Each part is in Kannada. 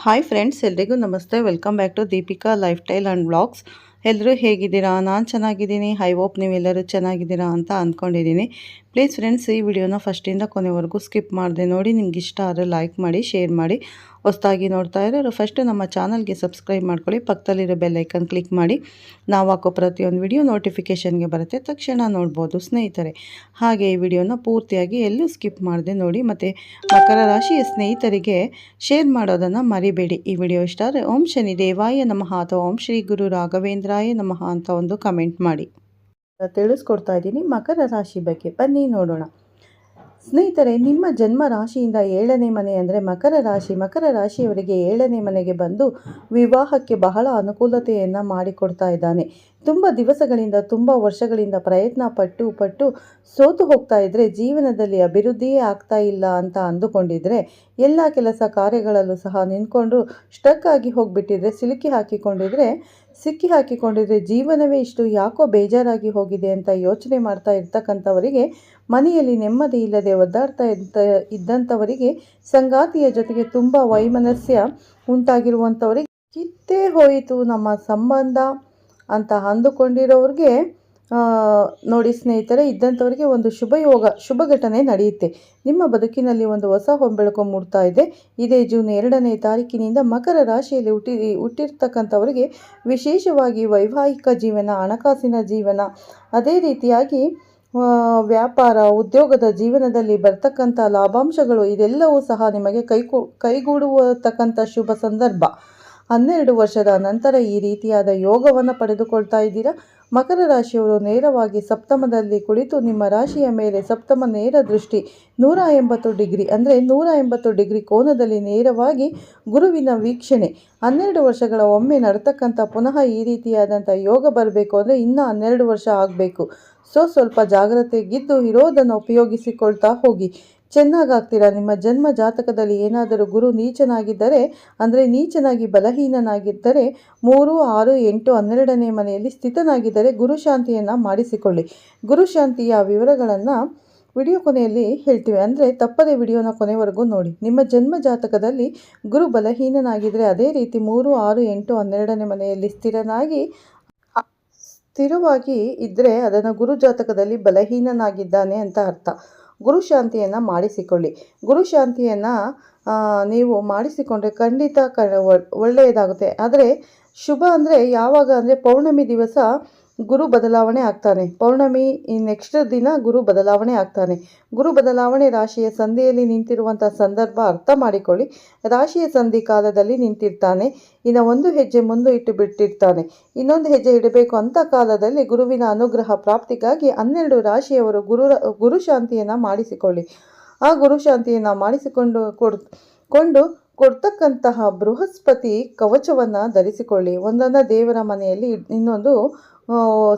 ಹಾಯ್ ಫ್ರೆಂಡ್ಸ್, ಎಲ್ರಿಗೂ ನಮಸ್ತೆ. Welcome back to Deepika lifestyle and vlogs. ಎಲ್ಲರೂ ಹೇಗಿದ್ದೀರಾ? ನಾನು ಚೆನ್ನಾಗಿದ್ದೀನಿ. ಐ ಹೋಪ್ ನೀವೆಲ್ಲರೂ ಚೆನ್ನಾಗಿದ್ದೀರಾ ಅಂತ ಅಂದ್ಕೊಂಡಿದ್ದೀನಿ. ಪ್ಲೀಸ್ ಫ್ರೆಂಡ್ಸ್, ಈ ವಿಡಿಯೋನ ಫಸ್ಟಿಂದ ಕೊನೆವರೆಗೂ ಸ್ಕಿಪ್ ಮಾಡಿದೆ ನೋಡಿ. ನಿಮ್ಗೆ ಇಷ್ಟ ಆದರೆ ಲೈಕ್ ಮಾಡಿ, ಶೇರ್ ಮಾಡಿ. ಹೊಸದಾಗಿ ನೋಡ್ತಾ ಇರೋರು ಫಸ್ಟು ನಮ್ಮ ಚಾನಲ್ಗೆ ಸಬ್ಸ್ಕ್ರೈಬ್ ಮಾಡ್ಕೊಳ್ಳಿ. ಪಕ್ಕದಲ್ಲಿರೋ ಬೆಲ್ ಐಕನ್ ಕ್ಲಿಕ್ ಮಾಡಿ. ನಾವು ಹಾಕೋ ಪ್ರತಿಯೊಂದು ವಿಡಿಯೋ ನೋಟಿಫಿಕೇಷನ್ಗೆ ಬರುತ್ತೆ, ತಕ್ಷಣ ನೋಡ್ಬೋದು ಸ್ನೇಹಿತರೆ. ಹಾಗೆ ಈ ವಿಡಿಯೋನ ಪೂರ್ತಿಯಾಗಿ ಎಲ್ಲೂ ಸ್ಕಿಪ್ ಮಾಡಿದೆ ನೋಡಿ. ಮತ್ತು ಮಕರ ರಾಶಿಯ ಸ್ನೇಹಿತರಿಗೆ ಶೇರ್ ಮಾಡೋದನ್ನು ಮರಿಬೇಡಿ. ಈ ವಿಡಿಯೋ ಇಷ್ಟ ಆದರೆ ಓಂ ಶನಿ ದೇವಾಯ ನಮಃ ಅಥವಾ ಓಂ ಶ್ರೀ ಗುರು ರಾಘವೇಂದ್ರಾಯ ನಮಃ ಅಂತ ಒಂದು ಕಮೆಂಟ್ ಮಾಡಿ. ತಿಳಿಸ್ಕೊಡ್ತಾ ಇದ್ದೀನಿ ಮಕರ ರಾಶಿ ಬಗ್ಗೆ. ಬನ್ನಿ ನೋಡೋಣ ಸ್ನೇಹಿತರೆ. ನಿಮ್ಮ ಜನ್ಮ ರಾಶಿಯಿಂದ 7ನೇ ಮನೆ ಅಂದರೆ ಮಕರ ರಾಶಿ. ಮಕರ ರಾಶಿಯವರಿಗೆ 7ನೇ ಮನೆಗೆ ಬಂದು ವಿವಾಹಕ್ಕೆ ಬಹಳ ಅನುಕೂಲತೆಯನ್ನು ಮಾಡಿಕೊಡ್ತಾ ಇದ್ದಾನೆ. ತುಂಬ ದಿವಸಗಳಿಂದ, ತುಂಬ ವರ್ಷಗಳಿಂದ ಪ್ರಯತ್ನ ಪಟ್ಟು ಸೋತು ಹೋಗ್ತಾ ಇದ್ದರೆ, ಜೀವನದಲ್ಲಿ ಅಭಿವೃದ್ಧಿಯೇ ಆಗ್ತಾ ಇಲ್ಲ ಅಂತ ಅಂದುಕೊಂಡಿದ್ರೆ, ಎಲ್ಲ ಕೆಲಸ ಕಾರ್ಯಗಳಲ್ಲೂ ಸಹ ನಿಂತ್ಕೊಂಡು ಸ್ಟಕ್ ಆಗಿ ಹೋಗಿಬಿಟ್ಟಿದ್ರೆ, ಸಿಕ್ಕಿ ಹಾಕಿಕೊಂಡಿದ್ರೆ ಜೀವನವೇ ಇಷ್ಟು ಯಾಕೋ ಬೇಜಾರಾಗಿ ಹೋಗಿದೆ ಅಂತ ಯೋಚನೆ ಮಾಡ್ತಾ ಇರ್ತಕ್ಕಂಥವರಿಗೆ, ಮನೆಯಲ್ಲಿ ನೆಮ್ಮದಿ ಇಲ್ಲದೆ ಒದ್ದಾಡ್ತಾ ಇದ್ದಂಥವರಿಗೆ, ಸಂಗಾತಿಯ ಜೊತೆಗೆ ತುಂಬ ವೈಮನಸ್ಯ ಉಂಟಾಗಿರುವಂಥವರಿಗೆ, ಕಿತ್ತೇ ಹೋಯಿತು ನಮ್ಮ ಸಂಬಂಧ ಅಂತ ಅಂದುಕೊಂಡಿರೋರಿಗೆ ನೋಡಿ ಸ್ನೇಹಿತರೆ, ಇದ್ದಂಥವರಿಗೆ ಒಂದು ಶುಭ ಘಟನೆ ನಡೆಯುತ್ತೆ. ನಿಮ್ಮ ಬದುಕಿನಲ್ಲಿ ಒಂದು ಹೊಸ ಹೊಂಬೆಳಕು ಮೂಡ್ತಾ ಇದೆ. ಇದೇ ಜೂನ್ 2ನೇ ತಾರೀಕಿನಿಂದ ಮಕರ ರಾಶಿಯಲ್ಲಿ ಹುಟ್ಟಿರ್ತಕ್ಕಂಥವರಿಗೆ ವಿಶೇಷವಾಗಿ ವೈವಾಹಿಕ ಜೀವನ, ಹಣಕಾಸಿನ ಜೀವನ, ಅದೇ ರೀತಿಯಾಗಿ ವ್ಯಾಪಾರ, ಉದ್ಯೋಗದ ಜೀವನದಲ್ಲಿ ಬರ್ತಕ್ಕಂಥ ಲಾಭಾಂಶಗಳು, ಇದೆಲ್ಲವೂ ಸಹ ನಿಮಗೆ ಕೈಗೂಡುವತಕ್ಕಂಥ ಶುಭ ಸಂದರ್ಭ. 12 ವರ್ಷದ ನಂತರ ಈ ರೀತಿಯಾದ ಯೋಗವನ್ನು ಪಡೆದುಕೊಳ್ತಾ ಇದ್ದೀರಾ. ಮಕರ ರಾಶಿಯವರು ನೇರವಾಗಿ ಸಪ್ತಮದಲ್ಲಿ ಕುಳಿತು ನಿಮ್ಮ ರಾಶಿಯ ಮೇಲೆ ಸಪ್ತಮ ನೇರ ದೃಷ್ಟಿ 180 ಡಿಗ್ರಿ ಅಂದರೆ 180 ಡಿಗ್ರಿ ಕೋನದಲ್ಲಿ ನೇರವಾಗಿ ಗುರುವಿನ ವೀಕ್ಷಣೆ. 12 ವರ್ಷಗಳ ಒಮ್ಮೆ ನಡ್ತಕ್ಕಂಥ ಪುನಃ ಈ ರೀತಿಯಾದಂಥ ಯೋಗ ಬರಬೇಕು ಅಂದರೆ ಇನ್ನೂ 12 ವರ್ಷ ಆಗಬೇಕು. ಸ್ವಲ್ಪ ಜಾಗ್ರತೆಗಿದ್ದು ಇರೋದನ್ನು ಉಪಯೋಗಿಸಿಕೊಳ್ತಾ ಹೋಗಿ, ಚೆನ್ನಾಗಾಗ್ತೀರಾ. ನಿಮ್ಮ ಜನ್ಮ ಜಾತಕದಲ್ಲಿ ಏನಾದರೂ ಗುರು ನೀಚನಾಗಿದ್ದರೆ, ಅಂದರೆ ನೀಚನಾಗಿ ಬಲಹೀನನಾಗಿದ್ದರೆ, 3, 6, 8, 12ನೇ ಮನೆಯಲ್ಲಿ ಸ್ಥಿತನಾಗಿದ್ದರೆ ಗುರುಶಾಂತಿಯನ್ನು ಮಾಡಿಸಿಕೊಳ್ಳಿ. ಗುರುಶಾಂತಿಯ ವಿವರಗಳನ್ನು ವಿಡಿಯೋ ಕೊನೆಯಲ್ಲಿ ಹೇಳ್ತೀವಿ, ಅಂದರೆ ತಪ್ಪದೆ ವಿಡಿಯೋನ ಕೊನೆವರೆಗೂ ನೋಡಿ. ನಿಮ್ಮ ಜನ್ಮ ಜಾತಕದಲ್ಲಿ ಗುರು ಬಲಹೀನನಾಗಿದ್ದರೆ, ಅದೇ ರೀತಿ 3, 6, 8, 12ನೇ ಮನೆಯಲ್ಲಿ ಸ್ಥಿರವಾಗಿ ಇದ್ದರೆ ಅದನ್ನು ಗುರು ಜಾತಕದಲ್ಲಿ ಬಲಹೀನನಾಗಿದ್ದಾನೆ ಅಂತ ಅರ್ಥ. ಗುರುಶಾಂತಿಯನ್ನು ಮಾಡಿಸಿಕೊಳ್ಳಿ. ಗುರುಶಾಂತಿಯನ್ನು ನೀವು ಮಾಡಿಸಿಕೊಂಡ್ರೆ ಖಂಡಿತ ಒಳ್ಳೆಯದಾಗುತ್ತೆ. ಆದರೆ ಶುಭ ಅಂದರೆ ಯಾವಾಗ ಅಂದರೆ ಪೌರ್ಣಮಿ ದಿವಸ ಗುರು ಬದಲಾವಣೆ ಆಗ್ತಾನೆ. ಪೌರ್ಣಮಿ ನೆಕ್ಸ್ಟ್ ದಿನ ಗುರು ಬದಲಾವಣೆ ಆಗ್ತಾನೆ. ಗುರು ಬದಲಾವಣೆ ರಾಶಿಯ ಸಂಧಿಯಲ್ಲಿ ನಿಂತಿರುವಂಥ ಸಂದರ್ಭ ಅರ್ಥ ಮಾಡಿಕೊಳ್ಳಿ. ರಾಶಿಯ ಸಂಧಿ ಕಾಲದಲ್ಲಿ ನಿಂತಿರ್ತಾನೆ. ಇನ್ನು ಒಂದು ಹೆಜ್ಜೆ ಮುಂದೆ ಇಟ್ಟು ಬಿಟ್ಟಿರ್ತಾನೆ. ಇನ್ನೊಂದು ಹೆಜ್ಜೆ ಇಡಬೇಕು ಅಂತ ಕಾಲದಲ್ಲಿ ಗುರುವಿನ ಅನುಗ್ರಹ ಪ್ರಾಪ್ತಿಗಾಗಿ 12 ರಾಶಿಯವರು ಗುರುಶಾಂತಿಯನ್ನು ಮಾಡಿಸಿಕೊಳ್ಳಿ. ಆ ಗುರುಶಾಂತಿಯನ್ನು ಮಾಡಿಸಿಕೊಂಡು ಕೊಡ್ತಕ್ಕಂತಹ ಬೃಹಸ್ಪತಿ ಕವಚವನ್ನು ಧರಿಸಿಕೊಳ್ಳಿ. ಒಂದನ್ನು ದೇವರ ಮನೆಯಲ್ಲಿ, ಇನ್ನೊಂದು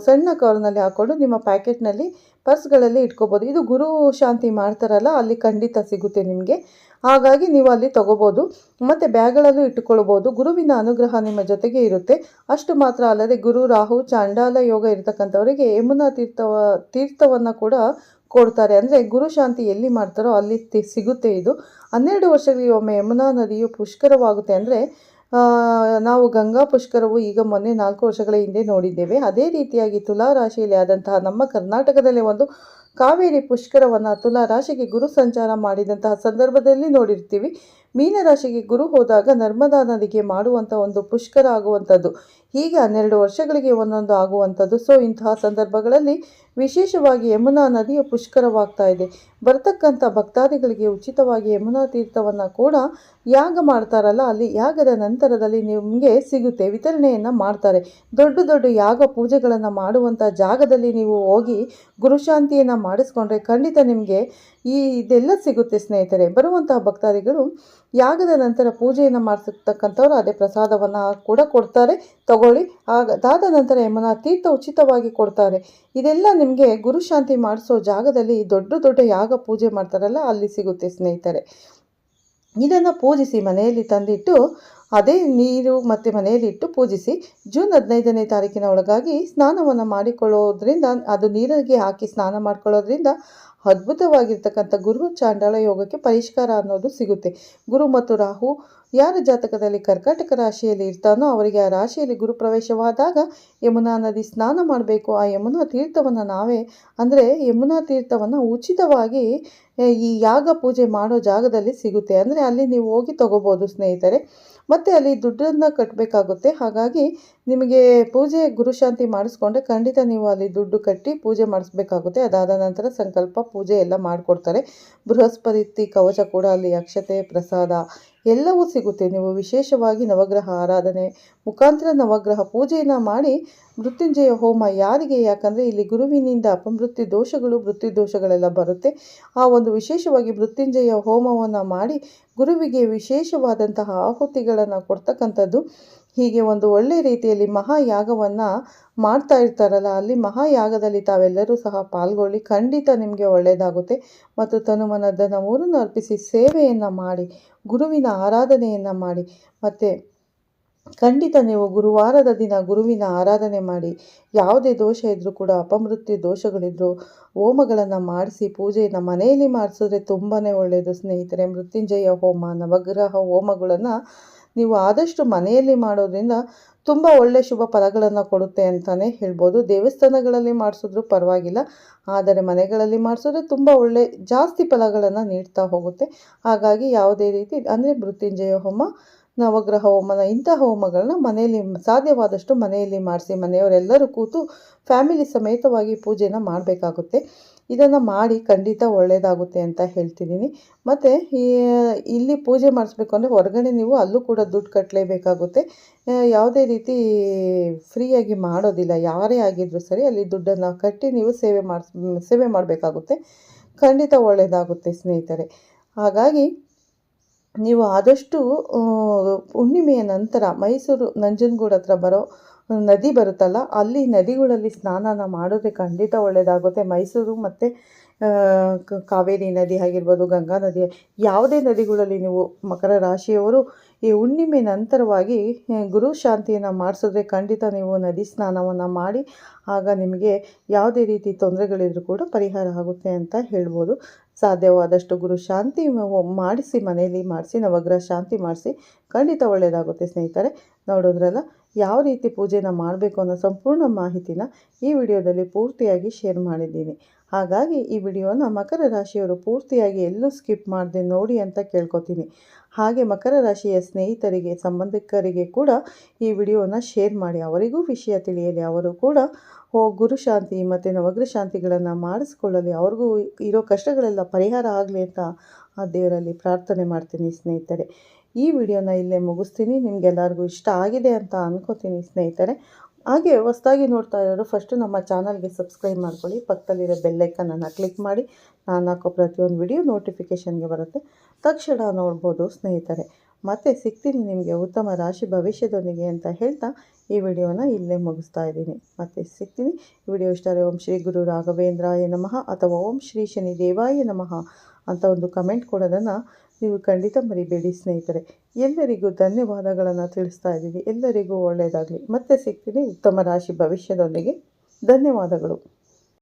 ಸಣ್ಣ ಕವರ್ನಲ್ಲಿ ಹಾಕ್ಕೊಂಡು ನಿಮ್ಮ ಪ್ಯಾಕೆಟ್ನಲ್ಲಿ, ಪರ್ಸ್ಗಳಲ್ಲಿ ಇಟ್ಕೋಬೋದು. ಇದು ಗುರು ಶಾಂತಿ ಮಾಡ್ತಾರಲ್ಲ ಅಲ್ಲಿ ಖಂಡಿತ ಸಿಗುತ್ತೆ ನಿಮಗೆ. ಹಾಗಾಗಿ ನೀವು ಅಲ್ಲಿ ತಗೋಬೋದು. ಮತ್ತು ಬ್ಯಾಗ್ಗಳಲ್ಲೂ ಇಟ್ಟುಕೊಳ್ಬೋದು. ಗುರುವಿನ ಅನುಗ್ರಹ ನಿಮ್ಮ ಜೊತೆಗೆ ಇರುತ್ತೆ. ಅಷ್ಟು ಮಾತ್ರ ಅಲ್ಲದೆ ಗುರು ರಾಹು ಚಾಂಡಾಲ ಯೋಗ ಇರತಕ್ಕಂಥವರಿಗೆ ಯಮುನಾ ತೀರ್ಥವನ್ನು ಕೂಡ ಕೊಡ್ತಾರೆ. ಅಂದರೆ ಗುರು ಶಾಂತಿ ಎಲ್ಲಿ ಮಾಡ್ತಾರೋ ಅಲ್ಲಿ ಸಿಗುತ್ತೆ. ಇದು 12 ವರ್ಷಗಳಿಗೆ ಒಮ್ಮೆ ಯಮುನಾ ನದಿಯು ಪುಷ್ಕರವಾಗುತ್ತೆ. ಅಂದರೆ ನಾವು ಗಂಗಾ ಪುಷ್ಕರವು ಈಗ ಮೊನ್ನೆ 4 ವರ್ಷಗಳ ಹಿಂದೆ ನೋಡಿದ್ದೇವೆ. ಅದೇ ರೀತಿಯಾಗಿ ತುಲಾ ರಾಶಿಯಲ್ಲಿ ಆದಂತಹ ನಮ್ಮ ಕರ್ನಾಟಕದಲ್ಲೇ ಒಂದು ಕಾವೇರಿ ಪುಷ್ಕರವನ್ನು ತುಲಾ ರಾಶಿಗೆ ಗುರು ಸಂಚಾರ ಮಾಡಿದಂತಹ ಸಂದರ್ಭದಲ್ಲಿ ನೋಡಿರ್ತೀವಿ. ಮೀನರಾಶಿಗೆ ಗುರು ಹೋದಾಗ ನರ್ಮದಾ ನದಿಗೆ ಮಾಡುವಂಥ ಒಂದು ಪುಷ್ಕರ ಆಗುವಂಥದ್ದು. ಹೀಗೆ 12 ವರ್ಷಗಳಿಗೆ ಒಂದೊಂದು ಆಗುವಂಥದ್ದು. ಇಂತಹ ಸಂದರ್ಭಗಳಲ್ಲಿ ವಿಶೇಷವಾಗಿ ಯಮುನಾ ನದಿಯು ಪುಷ್ಕರವಾಗ್ತಾ ಇದೆ. ಬರ್ತಕ್ಕಂಥ ಭಕ್ತಾದಿಗಳಿಗೆ ಉಚಿತವಾಗಿ ಯಮುನಾ ತೀರ್ಥವನ್ನು ಕೂಡ ಯಾಗ ಮಾಡ್ತಾರಲ್ಲ, ಅಲ್ಲಿ ಯಾಗದ ನಂತರದಲ್ಲಿ ನಿಮಗೆ ಸಿಗುತ್ತೆ, ವಿತರಣೆಯನ್ನು ಮಾಡ್ತಾರೆ. ದೊಡ್ಡ ಯಾಗ ಪೂಜೆಗಳನ್ನು ಮಾಡುವಂಥ ಜಾಗದಲ್ಲಿ ನೀವು ಹೋಗಿ ಗುರುಶಾಂತಿಯನ್ನು ಮಾಡಿಸ್ಕೊಂಡ್ರೆ ಖಂಡಿತ ನಿಮಗೆ ಇದೆಲ್ಲ ಸಿಗುತ್ತೆ ಸ್ನೇಹಿತರೆ. ಬರುವಂತಹ ಭಕ್ತಾದಿಗಳು ಯಾಗದ ನಂತರ ಪೂಜೆಯನ್ನು ಮಾಡಿಸ್ತಕ್ಕಂಥವ್ರು ಅದೇ ಪ್ರಸಾದವನ್ನು ಕೂಡ ಕೊಡ್ತಾರೆ, ತಗೊಳ್ಳಿ. ಅದಾದ ನಂತರ ಯಮುನಾ ತೀರ್ಥ ಉಚಿತವಾಗಿ ಕೊಡ್ತಾರೆ. ಇದೆಲ್ಲ ನಿಮಗೆ ಗುರುಶಾಂತಿ ಮಾಡಿಸೋ ಜಾಗದಲ್ಲಿ ದೊಡ್ಡ ಯಾಗ ಪೂಜೆ ಮಾಡ್ತಾರಲ್ಲ ಅಲ್ಲಿ ಸಿಗುತ್ತೆ ಸ್ನೇಹಿತರೆ. ಇದನ್ನು ಪೂಜಿಸಿ ಮನೆಯಲ್ಲಿ ತಂದಿಟ್ಟು, ಅದೇ ನೀರು ಮತ್ತು ಮನೆಯಲ್ಲಿ ಇಟ್ಟು ಪೂಜಿಸಿ. ಜೂನ್ 15ನೇ ತಾರೀಕಿನ ಒಳಗಾಗಿ ಸ್ನಾನವನ್ನು ಮಾಡಿಕೊಳ್ಳೋದ್ರಿಂದ, ಅದು ನೀರಿಗೆ ಹಾಕಿ ಸ್ನಾನ ಮಾಡ್ಕೊಳ್ಳೋದ್ರಿಂದ ಅದ್ಭುತವಾಗಿರ್ತಕ್ಕಂಥ ಗುರು ಚಾಂಡಾಲ ಯೋಗಕ್ಕೆ ಪರಿಷ್ಕಾರ ಅನ್ನೋದು ಸಿಗುತ್ತೆ. ಗುರು ಮತ್ತು ರಾಹು ಯಾರ ಜಾತಕದಲ್ಲಿ ಕರ್ಕಾಟಕ ರಾಶಿಯಲ್ಲಿ ಇರ್ತಾನೋ ಅವರಿಗೆ ಆ ರಾಶಿಯಲ್ಲಿ ಗುರು ಪ್ರವೇಶವಾದಾಗ ಯಮುನಾ ನದಿ ಸ್ನಾನ ಮಾಡಬೇಕು. ಆ ಯಮುನಾ ತೀರ್ಥವನ್ನು ನಾವೇ ಅಂದರೆ ಯಮುನಾ ತೀರ್ಥವನ್ನು ಉಚಿತವಾಗಿ ಈ ಯಾಗ ಪೂಜೆ ಮಾಡೋ ಜಾಗದಲ್ಲಿ ಸಿಗುತ್ತೆ. ಅಂದರೆ ಅಲ್ಲಿ ನೀವು ಹೋಗಿ ತಗೋಬೋದು ಸ್ನೇಹಿತರೆ. ಮತ್ತು ಅಲ್ಲಿ ದುಡ್ಡನ್ನು ಕಟ್ಟಬೇಕಾಗುತ್ತೆ. ಹಾಗಾಗಿ ನಿಮಗೆ ಪೂಜೆ ಗುರುಶಾಂತಿ ಮಾಡಿಸ್ಕೊಂಡ್ರೆ ಖಂಡಿತ ನೀವು ಅಲ್ಲಿ ದುಡ್ಡು ಕಟ್ಟಿ ಪೂಜೆ ಮಾಡಿಸ್ಬೇಕಾಗುತ್ತೆ. ಅದಾದ ನಂತರ ಸಂಕಲ್ಪ ಪೂಜೆ ಎಲ್ಲ ಮಾಡಿಕೊಡ್ತಾರೆ. ಬೃಹಸ್ಪತಿ ಕವಚ ಕೂಡ ಅಲ್ಲಿ ಅಕ್ಷತೆ ಪ್ರಸಾದ ಎಲ್ಲವೂ ಸಿಗುತ್ತೆ. ನೀವು ವಿಶೇಷವಾಗಿ ನವಗ್ರಹ ಆರಾಧನೆ ಮುಖಾಂತರ ನವಗ್ರಹ ಪೂಜೆಯನ್ನು ಮಾಡಿ ಮೃತ್ಯುಂಜಯ ಹೋಮ ಯಾರಿಗೆ, ಯಾಕಂದರೆ ಇಲ್ಲಿ ಗುರುವಿನಿಂದ ಮೃತ್ಯು ದೋಷಗಳೆಲ್ಲ ಬರುತ್ತೆ. ಆ ಒಂದು ವಿಶೇಷವಾಗಿ ಮೃತ್ಯುಂಜಯ ಹೋಮವನ್ನು ಮಾಡಿ ಗುರುವಿಗೆ ವಿಶೇಷವಾದಂತಹ ಆಹುತಿಗಳನ್ನು ಕೊಡ್ತಕ್ಕಂಥದ್ದು. ಹೀಗೆ ಒಂದು ಒಳ್ಳೆ ರೀತಿಯಲ್ಲಿ ಮಹಾಯಾಗವನ್ನು ಮಾಡ್ತಾ ಇರ್ತಾರಲ್ಲ, ಅಲ್ಲಿ ಮಹಾಯಾಗದಲ್ಲಿ ತಾವೆಲ್ಲರೂ ಸಹ ಪಾಲ್ಗೊಳ್ಳಿ. ಖಂಡಿತ ನಿಮಗೆ ಒಳ್ಳೆಯದಾಗುತ್ತೆ. ಮತ್ತು ತನುಮನ ಧನ ಮೂರನ್ನು ಅರ್ಪಿಸಿ ಸೇವೆಯನ್ನು ಮಾಡಿ ಗುರುವಿನ ಆರಾಧನೆಯನ್ನು ಮಾಡಿ. ಮತ್ತು ಖಂಡಿತ ನೀವು ಗುರುವಾರದ ದಿನ ಗುರುವಿನ ಆರಾಧನೆ ಮಾಡಿ. ಯಾವುದೇ ದೋಷ ಇದ್ದರೂ ಕೂಡ ಅಪಮೃತ್ಯು ದೋಷಗಳಿದ್ದರೂ ಹೋಮಗಳನ್ನು ಮಾಡಿಸಿ ಪೂಜೆಯನ್ನು ಮನೆಯಲ್ಲಿ ಮಾಡಿಸಿದ್ರೆ ತುಂಬಾ ಒಳ್ಳೆಯದು ಸ್ನೇಹಿತರೆ. ಮೃತ್ಯುಂಜಯ ಹೋಮ ನವಗ್ರಹ ಹೋಮಗಳನ್ನು ನೀವು ಆದಷ್ಟು ಮನೆಯಲ್ಲಿ ಮಾಡೋದ್ರಿಂದ ತುಂಬ ಒಳ್ಳೆಯ ಶುಭ ಫಲಗಳನ್ನು ಕೊಡುತ್ತೆ ಅಂತಲೇ ಹೇಳ್ಬೋದು. ದೇವಸ್ಥಾನಗಳಲ್ಲಿ ಮಾಡಿಸಿದ್ರೂ ಪರವಾಗಿಲ್ಲ, ಆದರೆ ಮನೆಗಳಲ್ಲಿ ಮಾಡಿಸಿದ್ರೆ ತುಂಬ ಒಳ್ಳೆ ಜಾಸ್ತಿ ಫಲಗಳನ್ನು ನೀಡ್ತಾ ಹೋಗುತ್ತೆ. ಹಾಗಾಗಿ ಯಾವುದೇ ರೀತಿ ಅಂದರೆ ಮೃತ್ಯುಂಜಯ ಹೋಮ ನವಗ್ರಹ ಹೋಮನ ಇಂತಹ ಹೋಮಗಳನ್ನ ಮನೆಯಲ್ಲಿ ಸಾಧ್ಯವಾದಷ್ಟು ಮನೆಯಲ್ಲಿ ಮಾಡಿಸಿ. ಮನೆಯವರೆಲ್ಲರೂ ಕೂತು ಫ್ಯಾಮಿಲಿ ಸಮೇತವಾಗಿ ಪೂಜೆನ ಮಾಡಬೇಕಾಗುತ್ತೆ. ಇದನ್ನು ಮಾಡಿ ಖಂಡಿತ ಒಳ್ಳೆಯದಾಗುತ್ತೆ ಅಂತ ಹೇಳ್ತಿದ್ದೀನಿ. ಮತ್ತು ಇಲ್ಲಿ ಪೂಜೆ ಮಾಡಿಸ್ಬೇಕು ಅಂದರೆ ಹೊರಗಡೆ ನೀವು ಅಲ್ಲೂ ಕೂಡ ದುಡ್ಡು ಕಟ್ಟಲೇಬೇಕಾಗುತ್ತೆ. ಯಾವುದೇ ರೀತಿ ಫ್ರೀಯಾಗಿ ಮಾಡೋದಿಲ್ಲ. ಯಾರೇ ಆಗಿದ್ರೂ ಸರಿ ಅಲ್ಲಿ ದುಡ್ಡನ್ನು ಕಟ್ಟಿ ನೀವು ಸೇವೆ ಮಾಡಬೇಕಾಗುತ್ತೆ. ಖಂಡಿತ ಒಳ್ಳೆಯದಾಗುತ್ತೆ ಸ್ನೇಹಿತರೆ. ಹಾಗಾಗಿ ನೀವು ಆದಷ್ಟು ಹುಣ್ಣಿಮೆಯ ನಂತರ ಮೈಸೂರು ನಂಜನಗೂಡು ಹತ್ರ ಬರೋ ನದಿ ಬರುತ್ತಲ್ಲ, ಅಲ್ಲಿ ನದಿಗಳಲ್ಲಿ ಸ್ನಾನ ಮಾಡಿದ್ರೆ ಖಂಡಿತ ಒಳ್ಳೆಯದಾಗುತ್ತೆ. ಮೈಸೂರು ಮತ್ತು ಕಾವೇರಿ ನದಿ ಆಗಿರ್ಬೋದು, ಗಂಗಾ ನದಿ, ಯಾವುದೇ ನದಿಗಳಲ್ಲಿ ನೀವು ಮಕರ ರಾಶಿಯವರು ಈ ಹುಣ್ಣಿಮೆ ನಂತರವಾಗಿ ಗುರು ಶಾಂತಿಯನ್ನು ಮಾಡಿಸಿದ್ರೆ ಖಂಡಿತ ನೀವು ನದಿ ಸ್ನಾನವನ್ನು ಮಾಡಿ. ಆಗ ನಿಮಗೆ ಯಾವುದೇ ರೀತಿ ತೊಂದರೆಗಳಿದ್ರೂ ಕೂಡ ಪರಿಹಾರ ಆಗುತ್ತೆ ಅಂತ ಹೇಳ್ಬೋದು. ಸಾಧ್ಯವಾದಷ್ಟು ಗುರು ಶಾಂತಿ ಮಾಡಿಸಿ, ಮನೆಯಲ್ಲಿ ಮಾಡಿಸಿ, ನವಗ್ರಹ ಶಾಂತಿ ಮಾಡಿಸಿ. ಖಂಡಿತ ಒಳ್ಳೆಯದಾಗುತ್ತೆ ಸ್ನೇಹಿತರೆ. ನೋಡೋದ್ರಲ್ಲ ಯಾವ ರೀತಿ ಪೂಜೆನ ಮಾಡಬೇಕು ಅನ್ನೋ ಸಂಪೂರ್ಣ ಮಾಹಿತಿನ ಈ ವಿಡಿಯೋದಲ್ಲಿ ಪೂರ್ತಿಯಾಗಿ ಶೇರ್ ಮಾಡಿದ್ದೀನಿ. ಹಾಗಾಗಿ ಈ ವಿಡಿಯೋನ ಮಕರ ರಾಶಿಯವರು ಪೂರ್ತಿಯಾಗಿ ಎಲ್ಲೂ ಸ್ಕಿಪ್ ಮಾಡದೆ ನೋಡಿ ಅಂತ ಕೇಳ್ಕೊತೀನಿ. ಹಾಗೆ ಮಕರ ರಾಶಿಯ ಸ್ನೇಹಿತರಿಗೆ ಸಂಬಂಧಿಕರಿಗೆ ಕೂಡ ಈ ವಿಡಿಯೋನ ಶೇರ್ ಮಾಡಿ, ಅವರಿಗೂ ವಿಷಯ ತಿಳಿಯಲಿ. ಅವರು ಕೂಡ ಗುರು ಶಾಂತಿ ಮತ್ತು ನವಗ್ರಹ ಶಾಂತಿಗಳನ್ನು ಮಾಡಿಸ್ಕೊಳ್ಳಲಿ, ಅವ್ರಿಗೂ ಇರೋ ಕಷ್ಟಗಳೆಲ್ಲ ಪರಿಹಾರ ಆಗಲಿ ಅಂತ ಆ ದೇವರಲ್ಲಿ ಪ್ರಾರ್ಥನೆ ಮಾಡ್ತೀನಿ ಸ್ನೇಹಿತರೆ. ಈ ವಿಡಿಯೋನ ಇಲ್ಲೇ ಮುಗಿಸ್ತೀನಿ. ನಿಮಗೆಲ್ಲರಿಗೂ ಇಷ್ಟ ಆಗಿದೆ ಅಂತ ಅನ್ಕೋತೀನಿ ಸ್ನೇಹಿತರೆ. ಹಾಗೆ ಹೊಸದಾಗಿ ನೋಡ್ತಾ ಇರೋರು ಫಸ್ಟು ನಮ್ಮ ಚಾನಲ್ಗೆ ಸಬ್ಸ್ಕ್ರೈಬ್ ಮಾಡ್ಕೊಳ್ಳಿ. ಪಕ್ಕದಲ್ಲಿರೋ ಬೆಲ್ಲೈಕನನ್ನು ಕ್ಲಿಕ್ ಮಾಡಿ. ನಾನು ಹಾಕೋ ಪ್ರತಿಯೊಂದು ವಿಡಿಯೋ ನೋಟಿಫಿಕೇಷನ್ಗೆ ಬರುತ್ತೆ, ತಕ್ಷಣ ನೋಡ್ಬೋದು ಸ್ನೇಹಿತರೆ. ಮತ್ತೆ ಸಿಗ್ತೀನಿ ನಿಮಗೆ ಉತ್ತಮ ರಾಶಿ ಭವಿಷ್ಯದೊಂದಿಗೆ ಅಂತ ಹೇಳ್ತಾ ಈ ವಿಡಿಯೋನ ಇಲ್ಲೇ ಮುಗಿಸ್ತಾ ಇದ್ದೀನಿ. ಮತ್ತೆ ಸಿಗ್ತೀನಿ. ಈ ವಿಡಿಯೋ ಇಷ್ಟ ಆದರೆ ಓಂ ಶ್ರೀ ಗುರು ರಾಘವೇಂದ್ರಾಯ ನಮಃ ಅಥವಾ ಓಂ ಶ್ರೀ ಶನಿ ದೇವಾಯ ನಮಃ ಅಂತ ಒಂದು ಕಮೆಂಟ್ ಕೊಡೋದನ್ನು ನೀವು ಖಂಡಿತ ಮರಿಬೇಡಿ ಸ್ನೇಹಿತರೆ. ಎಲ್ಲರಿಗೂ ಧನ್ಯವಾದಗಳನ್ನು ತಿಳಿಸ್ತಾ ಇದ್ದೀವಿ. ಎಲ್ಲರಿಗೂ ಒಳ್ಳೆಯದಾಗಲಿ. ಮತ್ತೆ ಸಿಗ್ತೀನಿ ಉತ್ತಮ ರಾಶಿ ಭವಿಷ್ಯದೊಂದಿಗೆ. ಧನ್ಯವಾದಗಳು.